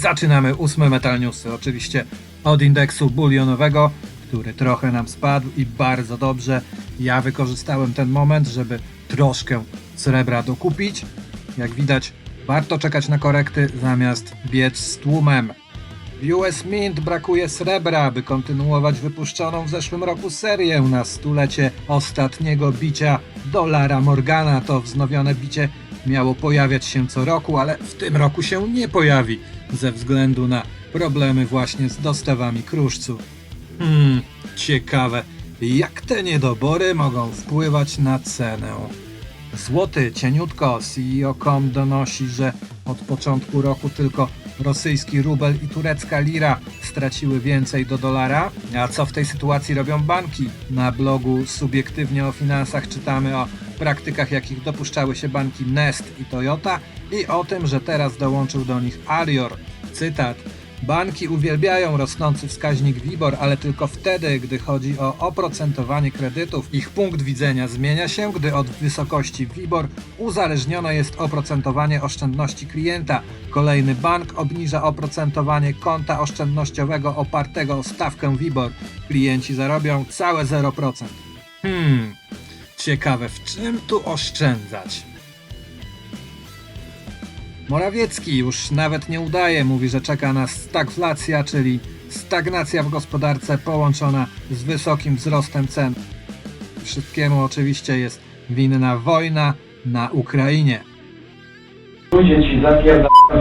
Zaczynamy 8 Metal Newsy, oczywiście od indeksu bulionowego, który trochę nam spadł i bardzo dobrze. Ja wykorzystałem ten moment, żeby troszkę srebra dokupić. Jak widać, warto czekać na korekty zamiast biec z tłumem. W US Mint brakuje srebra, by kontynuować wypuszczoną w zeszłym roku serię na stulecie ostatniego bicia dolara Morgana. To wznowione bicie miało pojawiać się co roku, ale w tym roku się nie pojawi ze względu na problemy właśnie z dostawami kruszcu. Ciekawe, jak te niedobory mogą wpływać na cenę. Złoty cieniutko. CEO.com donosi, że od początku roku tylko rosyjski rubel i turecka lira straciły więcej do dolara. A co w tej sytuacji robią banki? Na blogu Subiektywnie o Finansach czytamy o praktykach, jakich dopuszczały się banki Nest i Toyota i o tym, że teraz dołączył do nich Alior. Cytat: banki uwielbiają rosnący wskaźnik WIBOR, ale tylko wtedy, gdy chodzi o oprocentowanie kredytów. Ich punkt widzenia zmienia się, gdy od wysokości WIBOR uzależnione jest oprocentowanie oszczędności klienta. Kolejny bank obniża oprocentowanie konta oszczędnościowego opartego o stawkę WIBOR. Klienci zarobią całe 0%. Ciekawe, w czym tu oszczędzać? Morawiecki już nawet nie udaje, mówi, że czeka nas stagflacja, czyli stagnacja w gospodarce połączona z wysokim wzrostem cen. Wszystkiemu oczywiście jest winna wojna na Ukrainie. Ludzie ci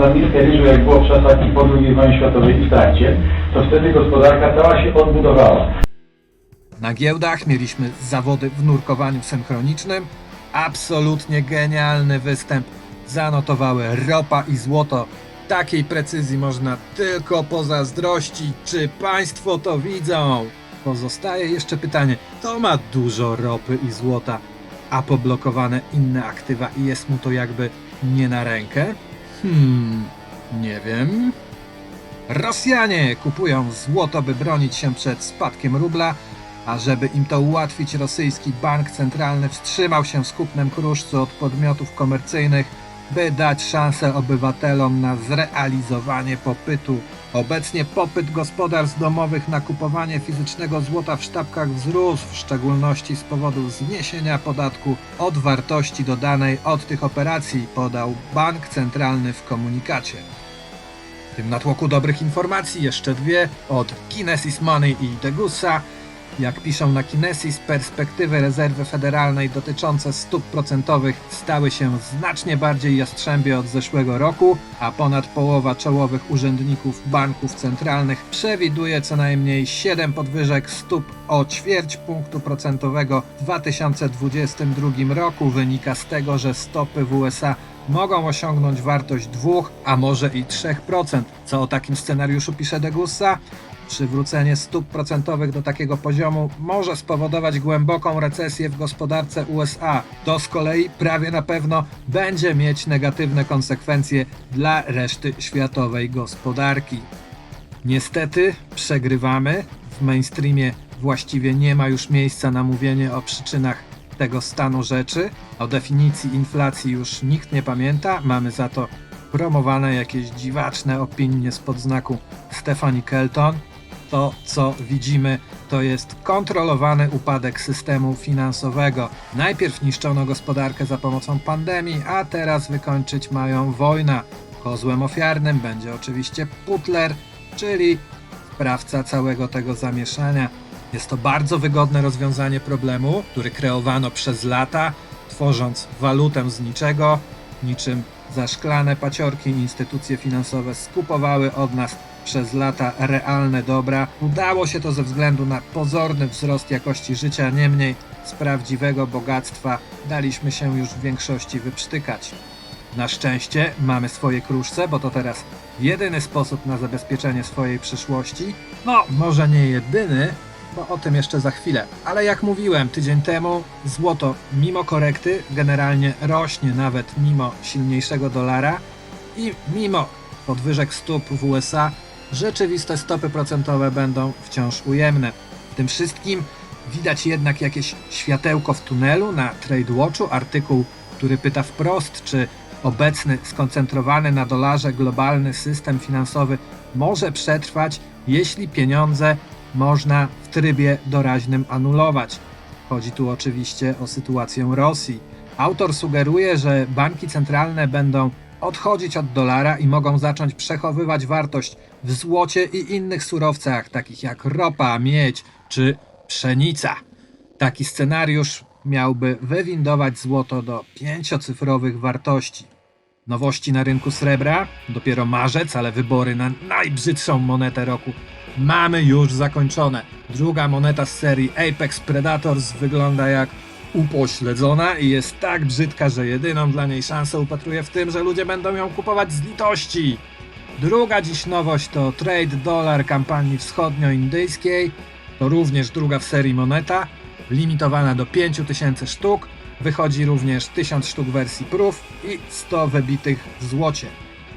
za miskę ryżu, jak było w czasach i po II wojnie światowej i w trakcie, to wtedy gospodarka cała się odbudowała. Na giełdach mieliśmy zawody w nurkowaniu synchronicznym. Absolutnie genialny występ zanotowały ropa i złoto. Takiej precyzji można tylko pozazdrościć. Czy państwo to widzą? Pozostaje jeszcze pytanie, kto ma dużo ropy i złota, a poblokowane inne aktywa i jest mu to jakby nie na rękę? Nie wiem. Rosjanie kupują złoto, by bronić się przed spadkiem rubla, a żeby im to ułatwić, rosyjski bank centralny wstrzymał się z kupnem kruszcu od podmiotów komercyjnych, by dać szansę obywatelom na zrealizowanie popytu. Obecnie popyt gospodarstw domowych na kupowanie fizycznego złota w sztabkach wzrósł, w szczególności z powodu zniesienia podatku od wartości dodanej od tych operacji, podał bank centralny w komunikacie. W tym natłoku dobrych informacji jeszcze dwie od Kinesis Money i Degussa. Jak piszą na Kinesis, perspektywy rezerwy federalnej dotyczące stóp procentowych stały się znacznie bardziej jastrzębie od zeszłego roku, a ponad połowa czołowych urzędników banków centralnych przewiduje co najmniej 7 podwyżek stóp o 0,25 punktu procentowego w 2022 roku. Wynika z tego, że stopy w USA mogą osiągnąć wartość 2, a może i 3%. Co o takim scenariuszu pisze Degussa? Przywrócenie stóp procentowych do takiego poziomu może spowodować głęboką recesję w gospodarce USA. To z kolei prawie na pewno będzie mieć negatywne konsekwencje dla reszty światowej gospodarki. Niestety przegrywamy. W mainstreamie właściwie nie ma już miejsca na mówienie o przyczynach tego stanu rzeczy. O definicji inflacji już nikt nie pamięta. Mamy za to promowane jakieś dziwaczne opinie spod znaku Stephanie Kelton. To, co widzimy, to jest kontrolowany upadek systemu finansowego. Najpierw niszczono gospodarkę za pomocą pandemii, a teraz wykończyć mają wojna. Kozłem ofiarnym będzie oczywiście Putler, czyli sprawca całego tego zamieszania. Jest to bardzo wygodne rozwiązanie problemu, który kreowano przez lata, tworząc walutę z niczego, niczym za szklane paciorki instytucje finansowe skupowały od nas przez lata realne dobra. Udało się to ze względu na pozorny wzrost jakości życia, niemniej z prawdziwego bogactwa daliśmy się już w większości wyprztykać. Na szczęście mamy swoje kruszce, bo to teraz jedyny sposób na zabezpieczenie swojej przyszłości. No, może nie jedyny, bo o tym jeszcze za chwilę. Ale jak mówiłem tydzień temu, złoto mimo korekty generalnie rośnie, nawet mimo silniejszego dolara i mimo podwyżek stóp w USA rzeczywiste stopy procentowe będą wciąż ujemne. W tym wszystkim widać jednak jakieś światełko w tunelu. Na TradeWatchu artykuł, który pyta wprost, czy Obecny, skoncentrowany na dolarze globalny system finansowy może przetrwać, jeśli pieniądze można w trybie doraźnym anulować. Chodzi tu oczywiście o sytuację Rosji. Autor sugeruje, że banki centralne będą odchodzić od dolara i mogą zacząć przechowywać wartość w złocie i innych surowcach, takich jak ropa, miedź czy pszenica. Taki scenariusz miałby wywindować złoto do 5-cyfrowych wartości. Nowości na rynku srebra? Dopiero marzec, ale wybory na najbrzydszą monetę roku mamy już zakończone. Druga moneta z serii Apex Predators wygląda jak upośledzona i jest tak brzydka, że jedyną dla niej szansę upatruję w tym, że ludzie będą ją kupować z litości. Druga dziś nowość to Trade Dollar kampanii wschodnioindyjskiej. To również druga w serii moneta, limitowana do 5000 sztuk. Wychodzi również 1000 sztuk wersji Proof i 100 wybitych w złocie.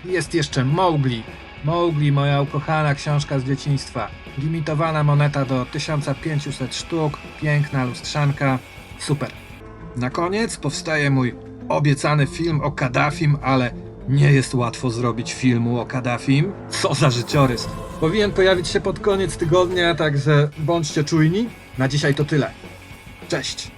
Jest jeszcze Mowgli. Mowgli, moja ukochana książka z dzieciństwa. Limitowana moneta do 1500 sztuk, piękna lustrzanka, super. Na koniec powstaje mój obiecany film o Kaddafim, ale nie jest łatwo zrobić filmu o Kaddafim. Co za życiorys. Powinien pojawić się pod koniec tygodnia, także bądźcie czujni. Na dzisiaj to tyle. Cześć.